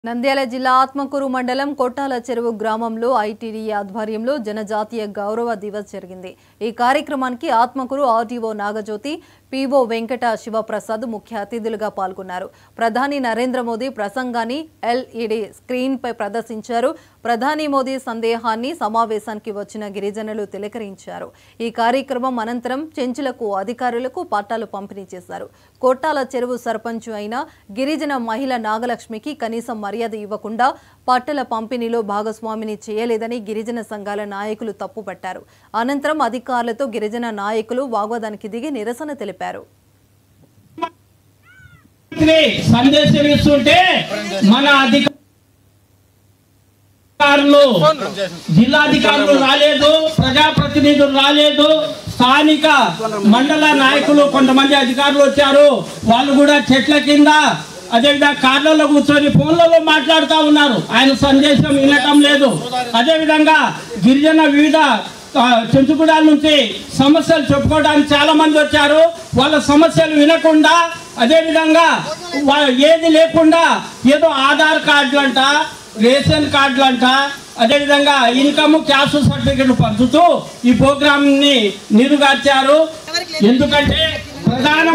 నంద్యాల జిల్లా ఆత్మకూరు మండలం కొట్టాల చెరువు గ్రామంలో ఐటీడీ ఆధ్వర్యంలో జనజాతీయ గౌరవ దివస్ జరిగింది। ఈ కార్యక్రమానికి ఆత్మకూరు ఆర్డీఓ నాగజ్యోతి, పీఓ వెంకట శివప్రసాద్ ముఖ్య అతిథులుగా పాల్గొన్నారు। ప్రధాని నరేంద్ర మోదీ ప్రసంగాన్ని ఎల్ఈడీ స్క్రీన్ పై ప్రదర్శించారు। ప్రధాని మోదీ సందేహాన్ని సమావేశానికి వచ్చిన గిరిజనులు తిలకరించారు। ఈ కార్యక్రమం అనంతరం చెంచులకు అధికారులకు పట్టాలు పంపిణీ చేశారు। కొట్టాల చెరువు సర్పంచ్ అయిన గిరిజన మహిళ నాగలక్ష్మికి కనీసం మర్యాద ఇవ్వకుండా పట్టల పంపిణీలో భాగస్వామిని చేయలేదని గిరిజన సంఘాల నాయకులు తప్పుపట్టారు। అనంతరం అధికారులతో గిరిజన నాయకులు వాగ్వాదానికి దిగి నిరసన తెలిపారు। సందేశం ఇస్తుంటే మన అధికారులు జిల్లాధికారులు రాలేదు, ప్రజాప్రతినిధులు రాలేదు, స్థానిక మండల నాయకులు కొంతమంది అధికారులు వచ్చారు। వాళ్ళు కూడా చెట్ల కింద అదేవిధంగా కార్లలో కూర్చొని ఫోన్లలో మాట్లాడుతూ ఉన్నారు। ఆయన సందేశం వినటం లేదు। అదేవిధంగా గిరిజన వివిధ చెంచుగూడాల నుంచి సమస్యలు చెప్పుకోవడానికి చాలా మంది వచ్చారు। వాళ్ళ సమస్యలు వినకుండా అదేవిధంగా ఏది లేకుండా ఏదో ఆధార్ కార్డులంట, రేషన్ కార్డులంట, అదేవిధంగా ఇన్కమ్ క్యాస్ట్ సర్టిఫికెట్ పంచుతూ ఈ ప్రోగ్రామ్ ని నీరుగార్చారు। ఎందుకంటే ప్రధాన